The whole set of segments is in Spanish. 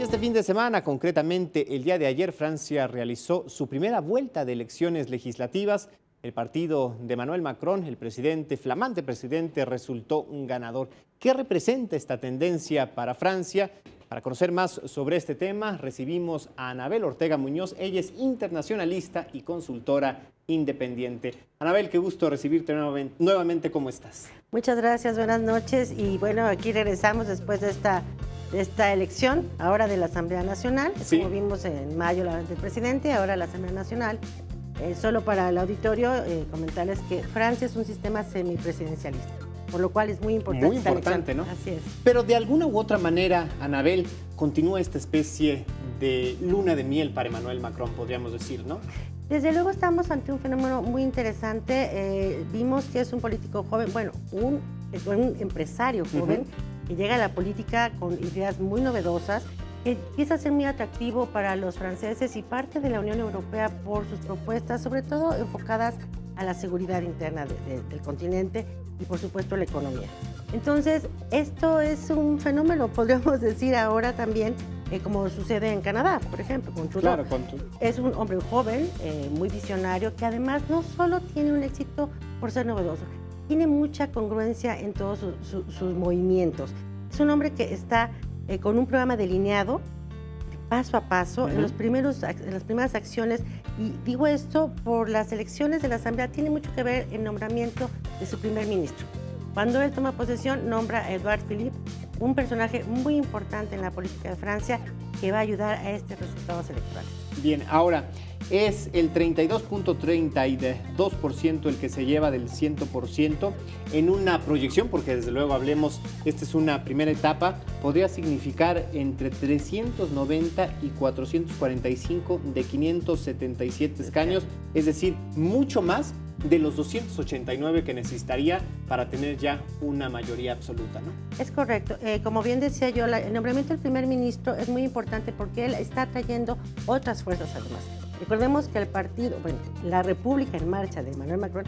este fin de semana, concretamente el día de ayer, Francia realizó su primera vuelta de elecciones legislativas. El partido de Emmanuel Macron, el flamante presidente, resultó un ganador. ¿Qué representa esta tendencia para Francia? Para conocer más sobre este tema, recibimos a Anabel Ortega Muñoz. Ella es internacionalista y consultora independiente. Anabel, qué gusto recibirte nuevamente. ¿Cómo estás? Muchas gracias, buenas noches. Y bueno, aquí regresamos después de esta elección, ahora de la Asamblea Nacional. Sí. Como vimos en mayo la del presidente, ahora la Asamblea Nacional. Solo para el auditorio, comentarles que Francia es un sistema semipresidencialista, por lo cual es muy importante. Muy importante, ¿no? Así es. Pero de alguna u otra manera, Anabel, continúa esta especie de luna de miel para Emmanuel Macron, podríamos decir, ¿no? Desde luego estamos ante un fenómeno muy interesante. Vimos que es un político joven, bueno, un empresario joven que llega a la política con ideas muy novedosas, que empieza a ser muy atractivo para los franceses y parte de la Unión Europea por sus propuestas, sobre todo enfocadas a la seguridad interna del continente y por supuesto la economía. Entonces, esto es un fenómeno, podríamos decir ahora también, como sucede en Canadá, por ejemplo, con Trudeau. Claro, Es un hombre joven, muy visionario, que además no solo tiene un éxito por ser novedoso, tiene mucha congruencia en todos sus movimientos. Es un hombre que está con un programa delineado, paso a paso, en las primeras acciones, y digo esto por las elecciones de la Asamblea, tiene mucho que ver el nombramiento de su primer ministro. Cuando él toma posesión, nombra a Édouard Philippe, un personaje muy importante en la política de Francia que va a ayudar a estos resultados electorales. Bien, ahora, es el 32.32% el que se lleva del 100% en una proyección, porque desde luego hablemos, esta es una primera etapa, podría significar entre 390 y 445 de 577 escaños, es decir, mucho más de los 289 que necesitaría para tener ya una mayoría absoluta, ¿no? Es correcto. Como bien decía yo, el nombramiento del primer ministro es muy importante porque él está trayendo otras fuerzas además. Recordemos que el partido, bueno, la República en Marcha de Emmanuel Macron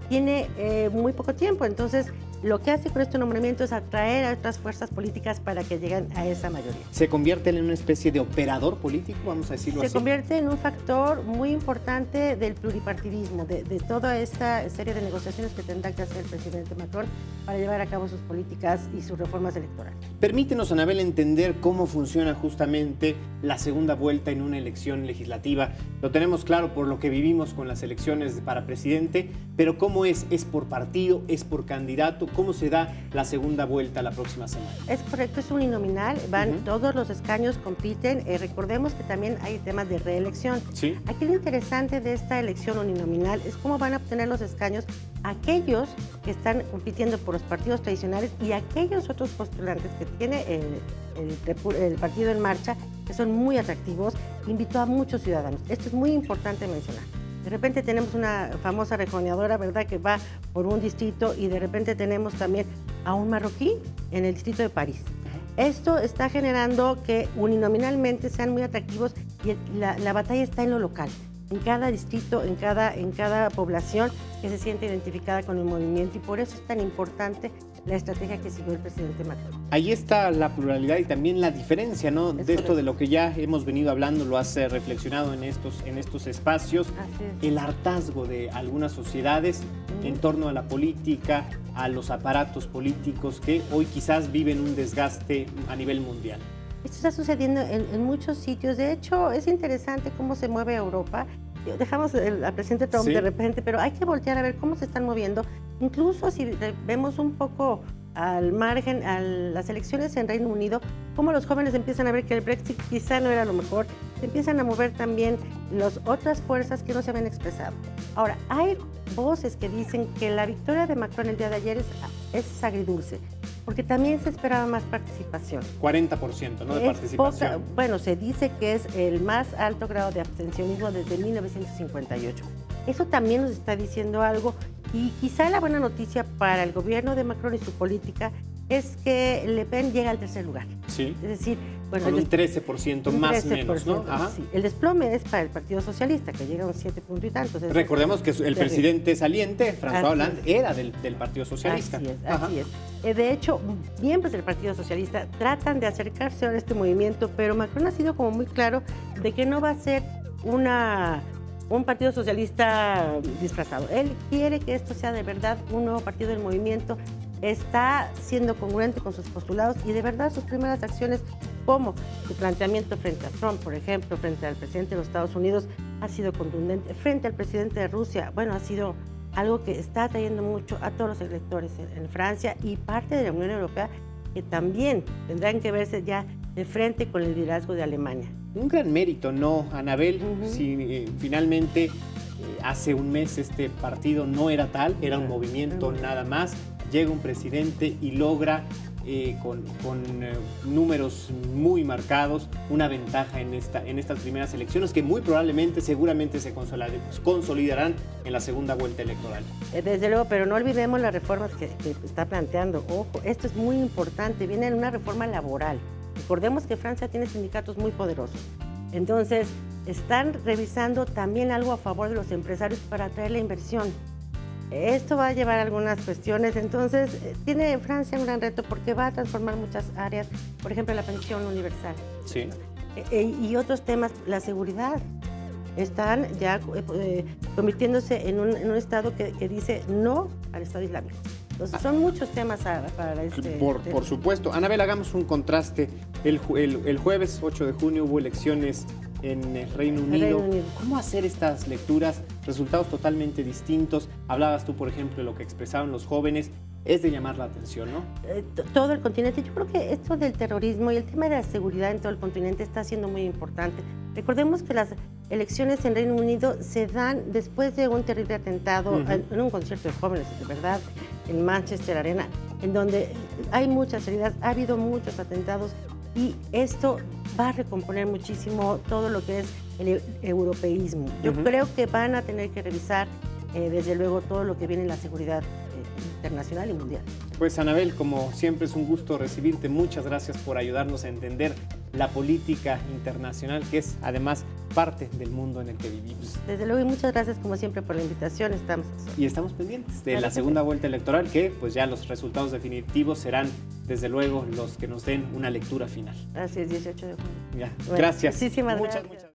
tiene muy poco tiempo, entonces lo que hace con este nombramiento es atraer a otras fuerzas políticas para que lleguen a esa mayoría. ¿Se convierte en una especie de operador político, vamos a decirlo así? Se convierte en un factor muy importante del pluripartidismo, de toda esta serie de negociaciones que tendrá que hacer el presidente Macron para llevar a cabo sus políticas y sus reformas electorales. Permítenos, Anabel, entender cómo funciona justamente la segunda vuelta en una elección legislativa. Lo tenemos claro por lo que vivimos con las elecciones para presidente, pero ¿cómo es? ¿Es por partido? ¿Es por candidato? ¿Cómo se da la segunda vuelta la próxima semana? Es correcto, es uninominal, todos los escaños compiten. Recordemos que también hay temas de reelección. Sí. Aquí lo interesante de esta elección uninominal es cómo van a obtener los escaños aquellos que están compitiendo por los partidos tradicionales y aquellos otros postulantes que tiene el partido en marcha, que son muy atractivos. Invitó a muchos ciudadanos. Esto es muy importante mencionar. De repente tenemos una famosa rejoneadora, ¿verdad?, que va por un distrito y de repente tenemos también a un marroquí en el distrito de París. Esto está generando que uninominalmente sean muy atractivos y la batalla está en lo local, en cada distrito, en cada población que se siente identificada con el movimiento, y por eso es tan importante la estrategia que siguió el presidente Macron. Ahí está la pluralidad y también la diferencia, ¿no? De esto de lo que ya hemos venido hablando, lo has reflexionado en estos espacios, el hartazgo de algunas sociedades en torno a la política, a los aparatos políticos que hoy quizás viven un desgaste a nivel mundial. Esto está sucediendo en muchos sitios. De hecho, es interesante cómo se mueve Europa. Dejamos al presidente Trump de repente, pero hay que voltear a ver cómo se están moviendo. Incluso si vemos un poco al margen a las elecciones en Reino Unido, cómo los jóvenes empiezan a ver que el Brexit quizá no era lo mejor, se empiezan a mover también las otras fuerzas que no se habían expresado. Ahora, hay voces que dicen que la victoria de Macron el día de ayer es agridulce, porque también se esperaba más participación. 40%, ¿no?, de participación. Bueno, se dice que es el más alto grado de abstencionismo desde 1958. Eso también nos está diciendo algo, y quizá la buena noticia para el gobierno de Macron y su política es que Le Pen llega al tercer lugar. Sí. Es decir, bueno, con un 13% más o menos, ¿no? Ajá. Sí. El desplome es para el Partido Socialista, que llega a un 7 punto y tantos. Recordemos que el terrible. Presidente saliente, François Así Hollande, es. era del Partido Socialista. Así es, Ajá. así es. De hecho, miembros del Partido Socialista tratan de acercarse a este movimiento, pero Macron ha sido como muy claro de que no va a ser un partido socialista disfrazado. Él quiere que esto sea de verdad un nuevo partido del movimiento. Está siendo congruente con sus postulados y de verdad sus primeras acciones, como su planteamiento frente a Trump, por ejemplo, frente al presidente de los Estados Unidos, ha sido contundente. Frente al presidente de Rusia, bueno, ha sido algo que está atrayendo mucho a todos los electores en Francia y parte de la Unión Europea, que también tendrán que verse ya de frente con el liderazgo de Alemania. Un gran mérito, ¿no, Anabel? Si finalmente hace un mes este partido no era tal, era un movimiento nada más, llega un presidente y logra con números muy marcados una ventaja en estas primeras elecciones que muy probablemente, seguramente se consolidarán en la segunda vuelta electoral. Desde luego, pero no olvidemos las reformas que está planteando. Ojo, esto es muy importante, viene una reforma laboral. Recordemos que Francia tiene sindicatos muy poderosos. Entonces, están revisando también algo a favor de los empresarios para atraer la inversión. Esto va a llevar a algunas cuestiones. Entonces, tiene Francia un gran reto porque va a transformar muchas áreas, por ejemplo, la pensión universal. Sí. Y otros temas, la seguridad. Están ya convirtiéndose en un Estado que dice no al Estado Islámico. Entonces, son muchos temas para este Por supuesto. Anabel, hagamos un contraste. El jueves 8 de junio hubo elecciones en el Reino Unido. ¿Cómo hacer estas lecturas? Resultados totalmente distintos. Hablabas tú, por ejemplo, de lo que expresaban los jóvenes. Es de llamar la atención, ¿no? Todo el continente. Yo creo que esto del terrorismo y el tema de la seguridad en todo el continente está siendo muy importante. Recordemos que las elecciones en Reino Unido se dan después de un terrible atentado en un concierto de jóvenes, de verdad, en Manchester Arena, en donde hay muchas heridas, ha habido muchos atentados y esto va a recomponer muchísimo todo lo que es el europeísmo. Yo creo que van a tener que revisar, desde luego, todo lo que viene en la seguridad internacional y mundial. Pues Anabel, como siempre es un gusto recibirte. Muchas gracias por ayudarnos a entender la política internacional, que es además parte del mundo en el que vivimos. Desde luego, y muchas gracias como siempre por la invitación. Y estamos pendientes de la segunda vuelta electoral, que pues ya los resultados definitivos serán desde luego los que nos den una lectura final. Así es, 18 de junio. Ya. Bueno, gracias. Muchísimas gracias.